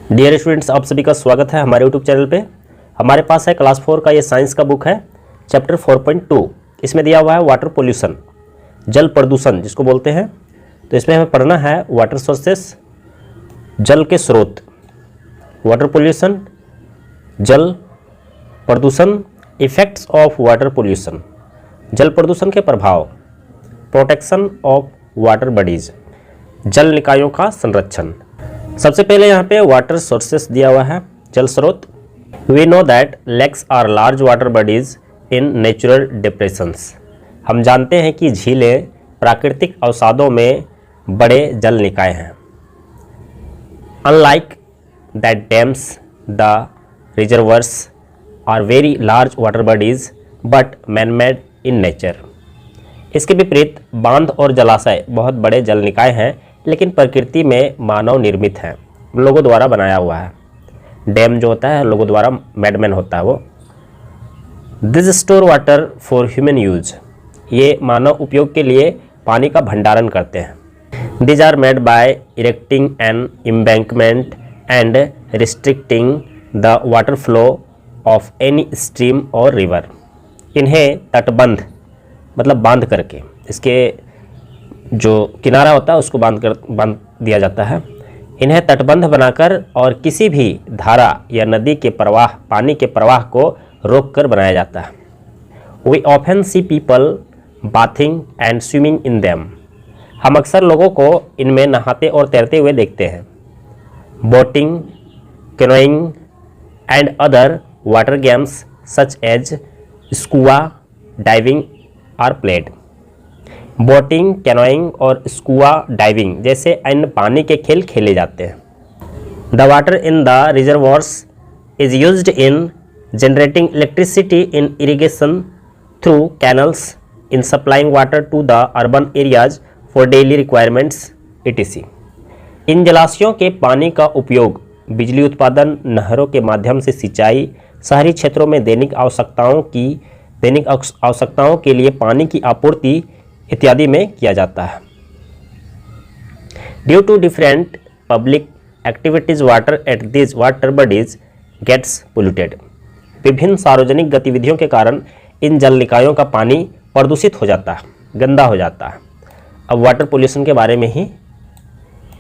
Dear students, आप सभी का स्वागत है हमारे यूट्यूब चैनल पे। हमारे पास है क्लास 4 का ये साइंस का बुक है, चैप्टर 4.2। इसमें दिया हुआ है वाटर पोल्यूशन, जल प्रदूषण जिसको बोलते हैं। तो इसमें हमें पढ़ना है वाटर सोर्सेस, जल के स्रोत, वाटर पोल्यूशन, जल प्रदूषण, इफेक्ट्स ऑफ वाटर पोल्यूशन, जल प्रदूषण के प्रभाव, प्रोटेक्शन ऑफ वाटर बॉडीज, जल निकायों का संरक्षण। सबसे पहले यहाँ पे वाटर सोर्सेस दिया हुआ है, जल स्रोत। We know that lakes are large water bodies in natural depressions. हम जानते हैं कि झीलें प्राकृतिक अवसादों में बड़े जल निकाय हैं। Unlike that dams, the reservoirs are very large water bodies but man made in nature. इसके विपरीत बांध और जलाशय बहुत बड़े जल निकाय हैं, लेकिन प्रकृति में मानव निर्मित है, लोगों द्वारा बनाया हुआ है। डैम जो होता है लोगों द्वारा मैडमैन होता है वो। This store water for human use, ये मानव उपयोग के लिए पानी का भंडारण करते हैं। These are made by erecting an embankment and restricting the water flow of any stream और रिवर। इन्हें तटबंध मतलब बांध करके, इसके जो किनारा होता है उसको बांध दिया जाता है। इन्हें तटबंध बनाकर और किसी भी धारा या नदी के प्रवाह, पानी के प्रवाह को रोककर बनाया जाता है। We often see people bathing and swimming in them. हम अक्सर लोगों को इनमें नहाते और तैरते हुए देखते हैं। Boating, canoeing and other water games such as scuba diving are played. Boating, canoeing और स्कूबा डाइविंग जैसे अन्य पानी के खेल खेले जाते हैं। The water in the reservoirs is used in generating electricity in irrigation through canals, in supplying water to the urban areas for daily requirements etc। इन जलाशयों के पानी का उपयोग बिजली उत्पादन, नहरों के माध्यम से सिंचाई, शहरी क्षेत्रों में दैनिक आवश्यकताओं के लिए पानी की आपूर्ति इत्यादि में किया जाता है। Due to different public activities water at this water bodies gets polluted. विभिन्न सार्वजनिक गतिविधियों के कारण इन जल निकायों का पानी प्रदूषित हो जाता है, गंदा हो जाता है। अब वाटर पोल्यूशन के बारे में ही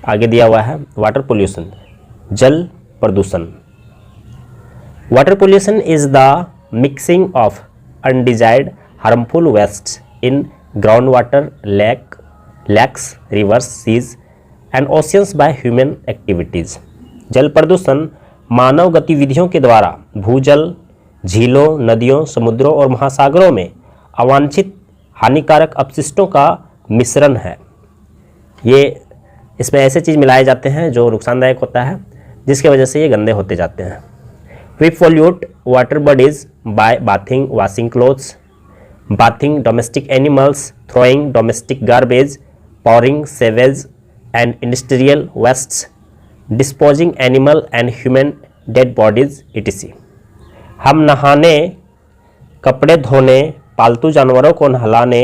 आगे दिया हुआ है। वाटर पोल्यूशन, जल प्रदूषण। Water pollution is the mixing of undesired harmful waste in ground water, lakes, rivers, seas and oceans by human activities। जल प्रदूषण मानव गतिविधियों के द्वारा भूजल, झीलों, नदियों, समुद्रों और महासागरों में अवांछित हानिकारक अपशिष्टों का मिश्रण है। ये इसमें ऐसे चीज़ मिलाए जाते हैं जो नुकसानदायक होता है, जिसकी वजह से ये गंदे होते जाते हैं। We pollute water bodies by bathing, washing clothes, bathing domestic animals, throwing domestic garbage, pouring sewage and industrial wastes, disposing animal and human dead bodies etc। हम नहाने, कपड़े धोने, पालतू जानवरों को नहलाने,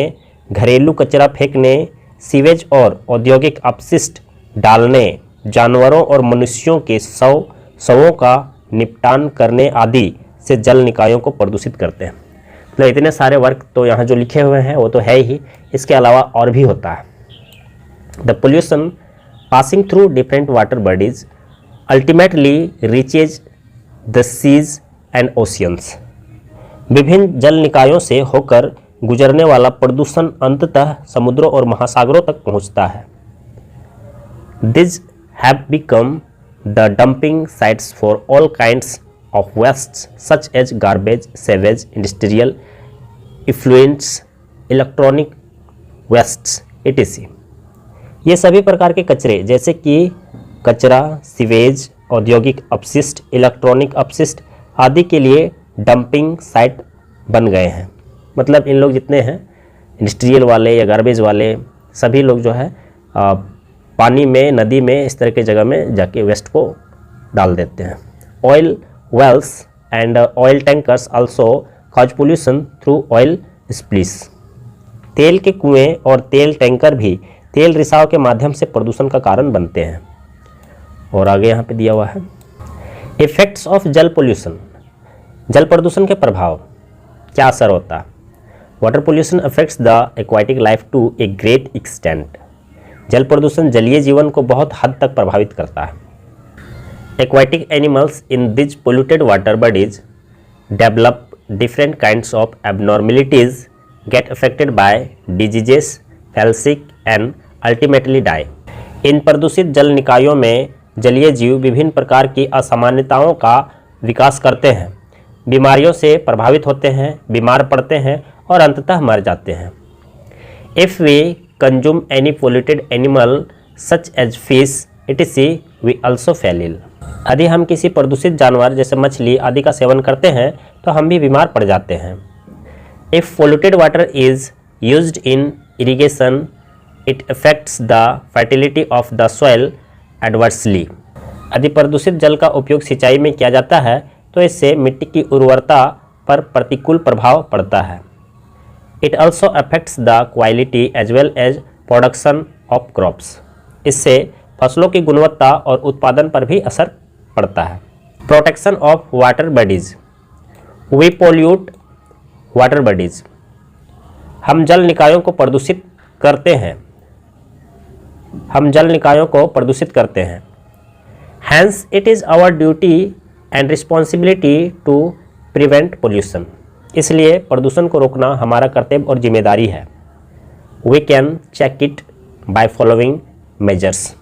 घरेलू कचरा फेंकने, सीवेज और औद्योगिक अपशिष्ट डालने, जानवरों और मनुष्यों के शवों का निपटान करने आदि से जल निकायों को प्रदूषित करते हैं। तो इतने सारे वर्क तो यहाँ जो लिखे हुए हैं वो तो है ही, इसके अलावा और भी होता है। The pollution passing through different water bodies ultimately reaches the seas and oceans. विभिन्न जल निकायों से होकर गुजरने वाला प्रदूषण अंततः समुद्रों और महासागरों तक पहुँचता है। This have become the dumping sites for all kinds of wastes such as garbage, sewage, industrial effluents, electronic wastes etc। ये सभी प्रकार के कचरे जैसे कि कचरा, सीवेज, औद्योगिक अपशिष्ट, इलेक्ट्रॉनिक अपशिष्ट आदि के लिए डंपिंग साइट बन गए हैं। मतलब इन लोग जितने हैं इंडस्ट्रियल वाले या गार्बेज वाले, सभी लोग जो है पानी में, नदी में, इस तरह की जगह में जाके वेस्ट को डाल देते हैं। Oil wells and oil tankers also cause pollution through oil spills। तेल के कुएं और तेल टैंकर भी तेल रिसाव के माध्यम से प्रदूषण का कारण बनते हैं। और आगे यहाँ पे दिया हुआ है इफेक्ट्स ऑफ जल पोल्यूशन, जल प्रदूषण के प्रभाव, क्या असर होता है। Water pollution affects the aquatic life to a great extent, जल प्रदूषण जलीय जीवन को बहुत हद तक प्रभावित करता है। Aquatic animals in this polluted water bodies develop different kinds of abnormalities, get affected by diseases, fall sick and ultimately die. इन प्रदूषित जल निकायों में जलीय जीव विभिन्न प्रकार की असामान्यताओं का विकास करते हैं, बीमारियों से प्रभावित होते हैं, बीमार पड़ते हैं और अंततः मर जाते हैं। If we consume any polluted animal such as fish, etc., we also fall ill. यदि हम किसी प्रदूषित जानवर जैसे मछली आदि का सेवन करते हैं तो हम भी बीमार पड़ जाते हैं। If polluted water is used in irrigation it affects the fertility of the soil adversely, यदि प्रदूषित जल का उपयोग सिंचाई में किया जाता है तो इससे मिट्टी की उर्वरता पर प्रतिकूल प्रभाव पड़ता है। It also affects the quality as well as production of crops, इससे फसलों की गुणवत्ता और उत्पादन पर भी असर पड़ता है। Protection of water bodies, we pollute water bodies, हम जल निकायों को प्रदूषित करते हैं, hence it is our duty and responsibility to prevent pollution, इसलिए प्रदूषण को रोकना हमारा कर्तव्य और जिम्मेदारी है। We can check it by following measures,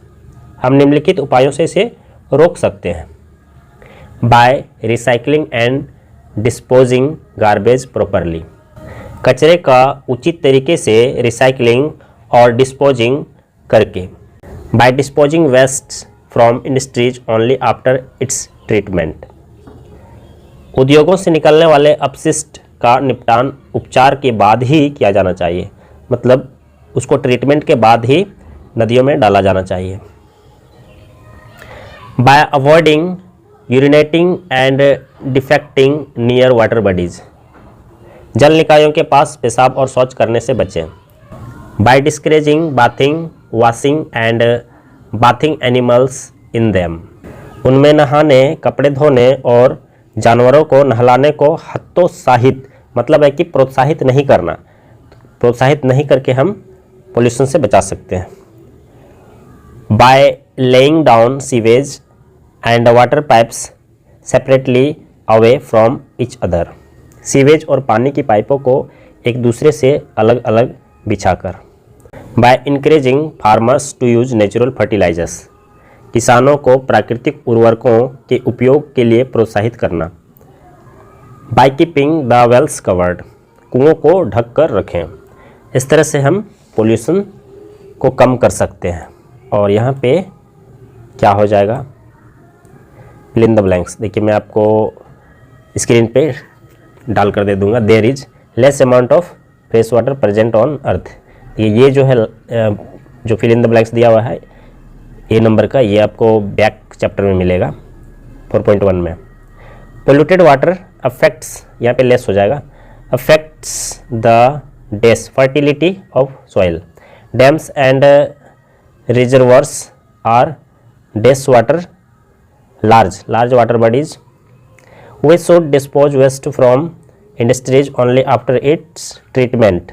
हम निम्नलिखित उपायों से इसे रोक सकते हैं। By recycling and disposing garbage properly, कचरे का उचित तरीके से रिसाइकलिंग और डिस्पोजिंग करके। By disposing waste from industries only after its treatment, उद्योगों से निकलने वाले अपशिष्ट का निपटान उपचार के बाद ही किया जाना चाहिए, मतलब उसको ट्रीटमेंट के बाद ही नदियों में डाला जाना चाहिए। By avoiding urinating and defecting near water bodies, जल निकायों के पास पेशाब और शौच करने से बचें। By discouraging bathing, washing and bathing animals in them, उनमें नहाने, कपड़े धोने और जानवरों को नहलाने को हतोत्साहित, मतलब है कि प्रोत्साहित नहीं करना, प्रोत्साहित नहीं करके हम पोल्यूशन से बचा सकते हैं। By laying down sewage and water pipes separately away from each other, sewage और पानी की पाइपों को एक दूसरे से अलग अलग बिछाकर। By encouraging farmers to use natural fertilizers, किसानों को प्राकृतिक उर्वरकों के उपयोग के लिए प्रोत्साहित करना। By keeping the wells covered, कुओं को ढक कर रखें। इस तरह से हम पोल्यूशन को कम कर सकते हैं। और यहाँ पे क्या हो जाएगा, फिल इन द ब्लैंक्स, देखिए मैं आपको स्क्रीन पे डाल कर दे दूंगा। There is less amount of fresh water present on earth, ये जो है जो फिल इन द ब्लैंक्स दिया हुआ है ए नंबर का, ये आपको बैक चैप्टर में मिलेगा 4.1 में। पोल्यूटेड वाटर अफेक्ट्स, यहाँ पे लेस हो जाएगा, affects the these fertility of soil, dams and reservoirs are these water large water bodies. We should dispose waste from industries only after its treatment.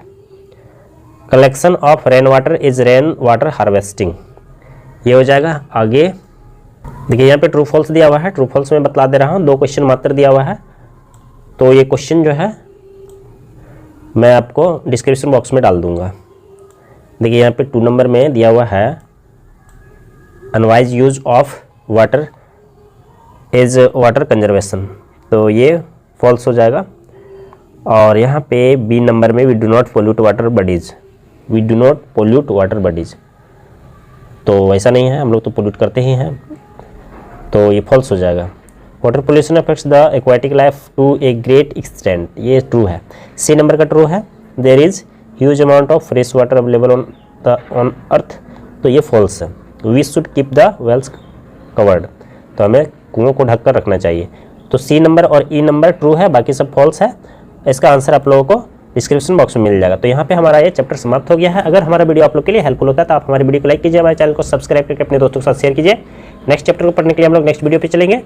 Collection of rainwater is rain water harvesting, ये हो जाएगा। आगे देखिए यहाँ पे true false दिया हुआ है, ट्रू फॉल्स में बतला दे रहा हूँ, 2 क्वेश्चन मात्र दिया हुआ है, तो ये क्वेश्चन जो है मैं आपको डिस्क्रिप्शन बॉक्स में डाल दूंगा। देखिए यहाँ पे 2 नंबर में दिया हुआ है unwise use of water is water conservation, तो ये फॉल्स हो जाएगा। और यहाँ पे बी नंबर में we do not pollute water bodies, we do not pollute water bodies, तो ऐसा नहीं है, हम लोग तो पोल्यूट करते ही हैं, तो ये फॉल्स हो जाएगा। Water pollution affects the aquatic life to a great extent, ये ट्रू है। सी नंबर का ट्रू है। There is huge amount of fresh water available on earth, तो ये फॉल्स है। We should keep the wells covered, तो हमें कुओं को ढककर रखना चाहिए। तो सी नंबर और ई नंबर ट्रू है, बाकी सब फॉल्स है। इसका आंसर आप लोगों को डिस्क्रिप्शन बॉक्स में मिल जाएगा। तो यहाँ पे हमारा ये चैप्टर समाप्त हो गया है। अगर हमारा वीडियो आप लोग के लिए हेल्पफुल होता है तो आप हमारी वीडियो को लाइक कीजिए, हमारे चैनल को सब्सक्राइब करके अपने दोस्तों के साथ शेयर कीजिए। नेक्स्ट चैप्टर को पढ़ने के लिए हम लोग नेक्स्ट वीडियो पे चलेंगे।